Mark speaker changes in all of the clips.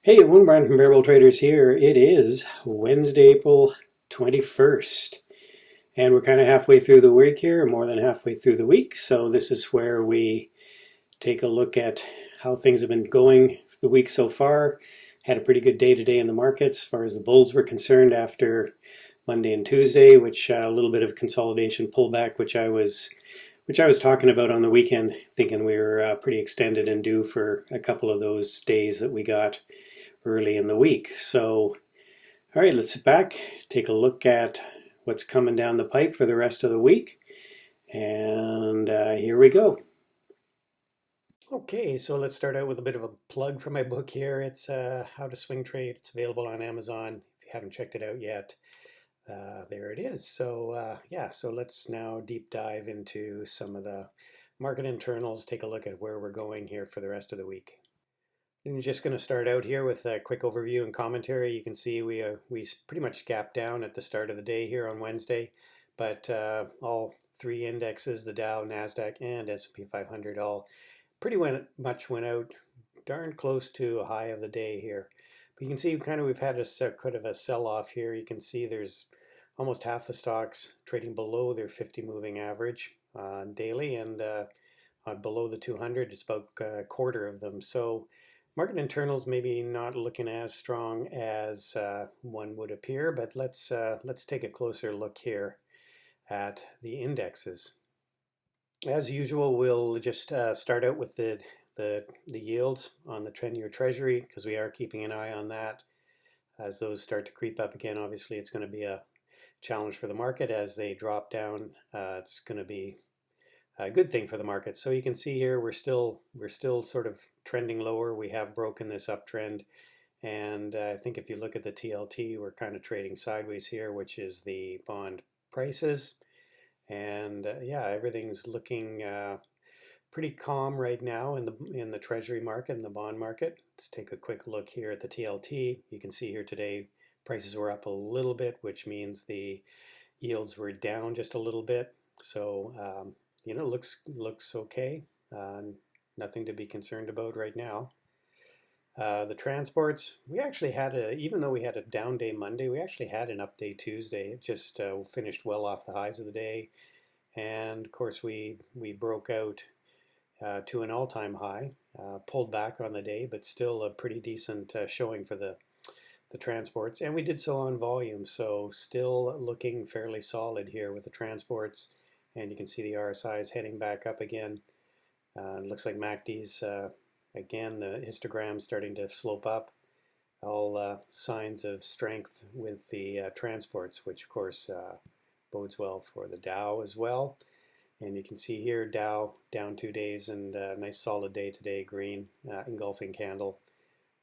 Speaker 1: Hey everyone, Brian from Bearable Traders here. It is Wednesday, April 21st, and we're kind of halfway through the week here, more than halfway through the week. So this is where we take a look at how things have been going for the week so far. Had a pretty good day today in the markets as far as the bulls were concerned after Monday and Tuesday, which a little bit of consolidation pullback, which I was talking about on the weekend, thinking we were pretty extended and due for a couple of those days that we got early in the week. So, all right, let's sit back, take a look at what's coming down the pipe for the rest of the week. And here we go. Okay, so let's start out with a bit of a plug for my book here. It's How to Swing Trade. It's available on Amazon. If you haven't checked it out yet, there it is. So so let's now deep dive into some of the market internals, take a look at where we're going here for the rest of the week. I'm just going to start out here with a quick overview and commentary. You can see we pretty much gapped down at the start of the day here on Wednesday, but all three indexes, the Dow, Nasdaq, and S&P 500, all pretty much went out darn close to a high of the day here. But you can see we've had a kind of a sell-off here. You can see there's almost half the stocks trading below their 50 moving average daily, and below the 200, it's about a quarter of them. So market internals maybe not looking as strong as one would appear, but let's take a closer look here at the indexes. As usual, we'll just start out with the yields on the 10-year Treasury, because we are keeping an eye on that. As those start to creep up again, obviously it's going to be a challenge for the market. As they drop down, it's going to be a good thing for the market. So you can see here we're still sort of trending lower. We have broken this uptrend, and I think if you look at the TLT, we're kind of trading sideways here, which is the bond prices. And everything's looking pretty calm right now in the Treasury market and the bond market. Let's take a quick look here at the TLT. You can see here today prices were up a little bit, which means the yields were down just a little bit. So looks okay. Nothing to be concerned about right now. The transports, we actually had even though we had a down day Monday, we actually had an up day Tuesday. It just finished well off the highs of the day. And of course, we broke out to an all-time high, pulled back on the day, but still a pretty decent showing for the transports. And we did so on volume, so still looking fairly solid here with the transports. And you can see the RSI is heading back up again. It looks like MACD's, again, the histogram starting to slope up. All signs of strength with the transports, which of course bodes well for the Dow as well. And you can see here Dow down 2 days, and a nice solid day today, green engulfing candle.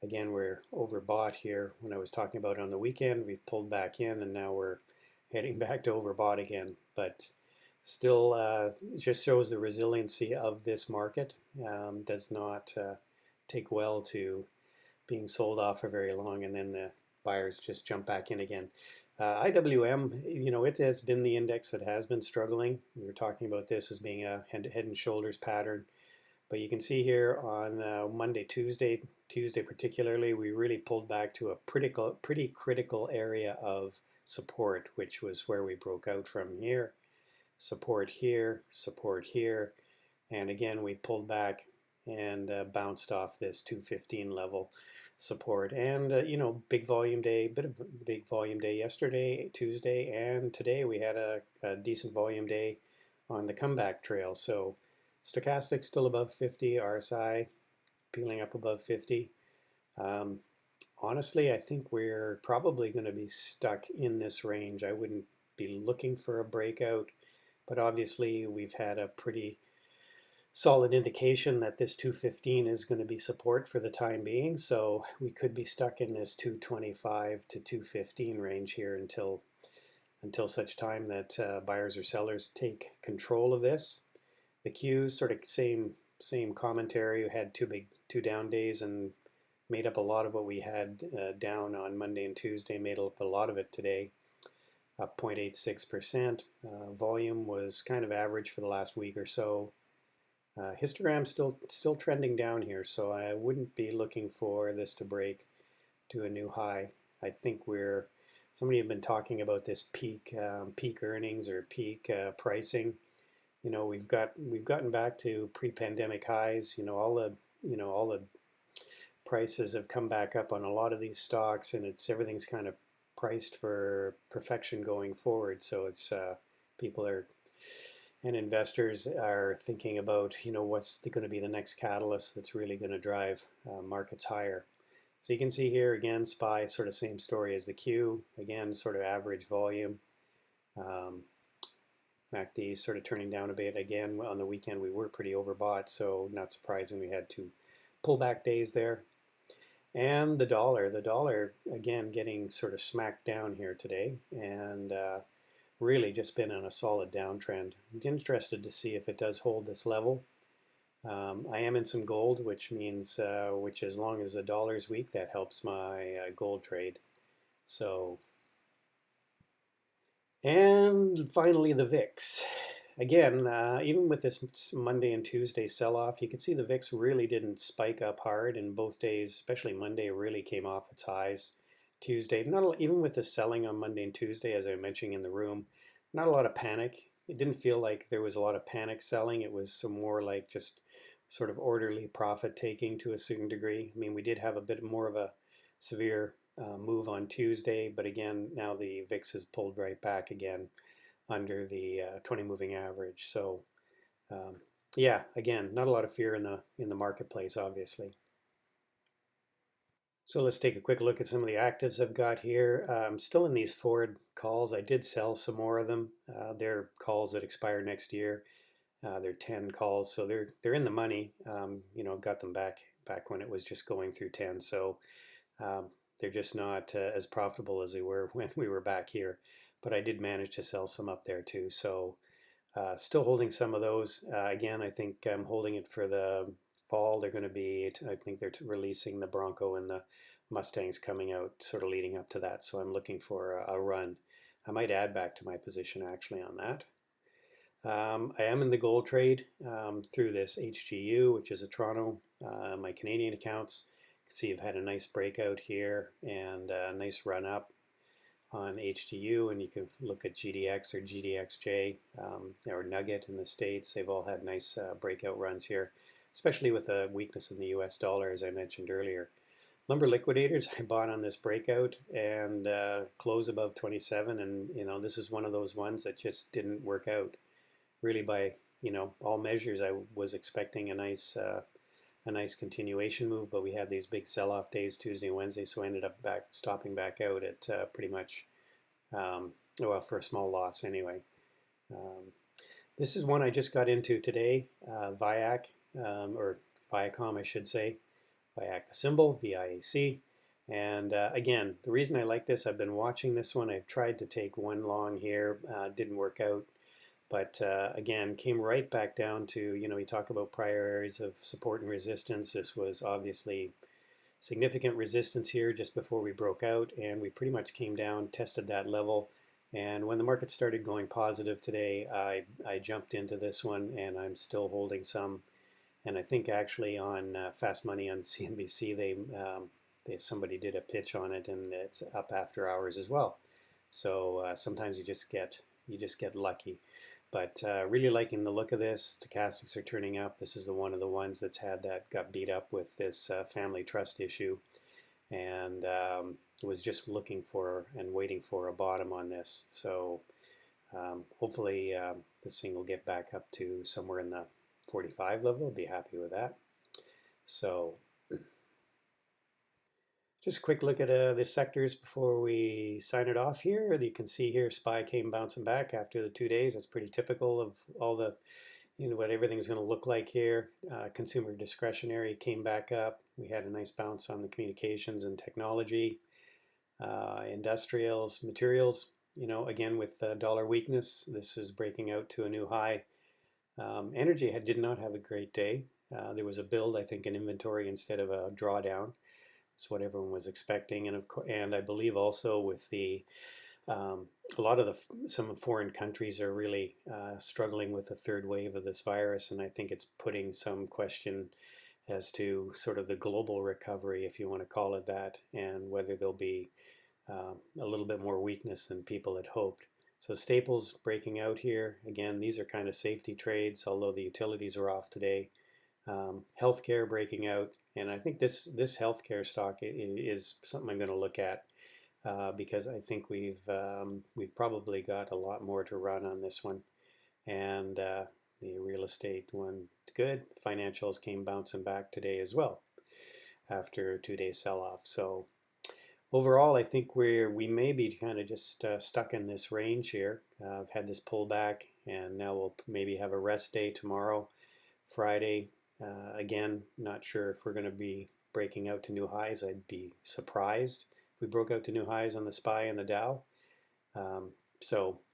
Speaker 1: Again, we're overbought here. When I was talking about on the weekend, we've pulled back in, and now we're heading back to overbought again. But still, it just shows the resiliency of this market. Does not take well to being sold off for very long, and then the buyers just jump back in again. IWM, it has been the index that has been struggling. We were talking about this as being a head and shoulders pattern. But you can see here on Monday, Tuesday particularly, we really pulled back to a pretty critical area of support, which was where we broke out from here. Support here, and again we pulled back and bounced off this 215 level support. And big volume day, big volume day yesterday, Tuesday, and today we had a decent volume day on the comeback trail. So stochastic still above 50, RSI peeling up above 50. Honestly, I think we're probably going to be stuck in this range. I wouldn't be looking for a breakout, but obviously we've had a pretty solid indication that this 215 is going to be support for the time being. So we could be stuck in this 225 to 215 range here until such time that buyers or sellers take control of this. The Qs, sort of same commentary. We had two down days and made up a lot of what we had down on Monday and Tuesday, made up a lot of it today, up 0.86%. Volume was kind of average for the last week or so. Histogram still trending down here, so I wouldn't be looking for this to break to a new high. I think somebody had been talking about this peak earnings or peak pricing. We've gotten back to pre-pandemic highs. All the prices have come back up on a lot of these stocks, and everything's kind of priced for perfection going forward. So it's people are and investors are thinking about what's going to be the next catalyst that's really going to drive markets higher. So you can see here again, SPY sort of same story as the Q. Again, sort of average volume. MACD sort of turning down a bit. Again, on the weekend we were pretty overbought, so not surprising we had 2 pullback days there. And the dollar again getting sort of smacked down here today, and really just been on a solid downtrend. I'm interested to see if it does hold this level. I am in some gold, which means, which as long as the dollar's weak, that helps my gold trade. So, and finally the VIX. Again, even with this Monday and Tuesday sell-off, you can see the VIX really didn't spike up hard in both days, especially Monday really came off its highs. Tuesday, even with the selling on Monday and Tuesday, as I mentioned in the room, not a lot of panic. It didn't feel like there was a lot of panic selling. It was some more like just sort of orderly profit taking to a certain degree. I mean, we did have a bit more of a severe move on Tuesday, but again, now the VIX has pulled right back again under the 20 moving average. So yeah, again, not a lot of fear in the marketplace, obviously. So let's take a quick look at some of the actives I've got here. I'm still in these forward calls. I did sell some more of them. They're calls that expire next year. They're 10 calls, so they're in the money. Got them back when it was just going through 10. So they're just not as profitable as they were when we were back here. But I did manage to sell some up there too. So still holding some of those. Again, I think I'm holding it for the fall. They're going to be, I think they're releasing the Bronco and the Mustangs coming out sort of leading up to that. So I'm looking for a run. I might add back to my position actually on that. I am in the gold trade through this HGU, which is a Toronto, my Canadian accounts. You can see I've had a nice breakout here and a nice run up on HGU, and you can look at GDX or GDXJ or Nugget in the States. They've all had nice breakout runs here, especially with the weakness in the US dollar, as I mentioned earlier. Lumber liquidators, I bought on this breakout and close above 27, and this is one of those ones that just didn't work out. Really, by all measures, I was expecting a nice continuation move, but we had these big sell-off days, Tuesday and Wednesday, so I ended up stopping back out at pretty much, well, for a small loss anyway. This is one I just got into today, VIAC, or Viacom, I should say. VIAC, the symbol, VIAC. And again, the reason I like this, I've been watching this one. I've tried to take one long here, didn't work out. But again, came right back down to, you talk about prior areas of support and resistance. This was obviously significant resistance here just before we broke out, and we pretty much came down, tested that level. And when the market started going positive today, I jumped into this one, and I'm still holding some. And I think actually on Fast Money on CNBC, somebody did a pitch on it, and it's up after hours as well. So sometimes you just get lucky. But really liking the look of this. Stochastics are turning up. This is one of the ones that's got beat up with this family trust issue, and was just looking for and waiting for a bottom on this. So hopefully this thing will get back up to somewhere in the 45 level. I'll be happy with that. So just a quick look at the sectors before we sign it off here. You can see here SPY came bouncing back after the 2 days. That's pretty typical of all the, what everything's going to look like here. Consumer discretionary came back up. We had a nice bounce on the communications and technology. Industrials, materials, again with dollar weakness, this is breaking out to a new high. Energy did not have a great day. There was a build, I think, in inventory instead of a drawdown. It's what everyone was expecting, and I believe also with the a lot of some foreign countries are really struggling with a third wave of this virus, and I think it's putting some question as to sort of the global recovery, if you want to call it that, and whether there'll be a little bit more weakness than people had hoped. So staples breaking out here. Again, these are kind of safety trades, although the utilities are off today. Healthcare breaking out, and I think this healthcare stock is something I'm going to look at because I think we've probably got a lot more to run on this one. And the real estate one, good. Financials came bouncing back today as well after a 2-day sell-off. So overall, I think we may be kind of just stuck in this range here. I've had this pullback, and now we'll maybe have a rest day tomorrow, Friday. Again, not sure if we're going to be breaking out to new highs. I'd be surprised if we broke out to new highs on the SPY and the Dow.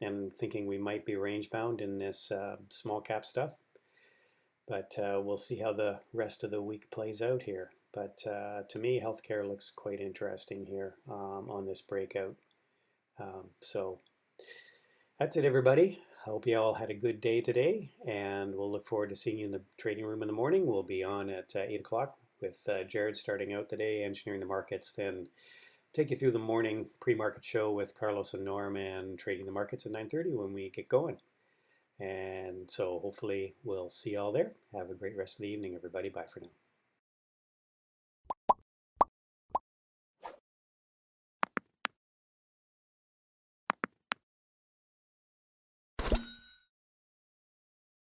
Speaker 1: And thinking we might be range bound in this small cap stuff. But we'll see how the rest of the week plays out here. But to me, healthcare looks quite interesting here on this breakout. So that's it, everybody. I hope you all had a good day today, and we'll look forward to seeing you in the trading room in the morning. We'll be on at 8 o'clock with Jared starting out the day, engineering the markets, then take you through the morning pre-market show with Carlos and Norm, and trading the markets at 9:30 when we get going. And so hopefully we'll see you all there. Have a great rest of the evening, everybody. Bye for now.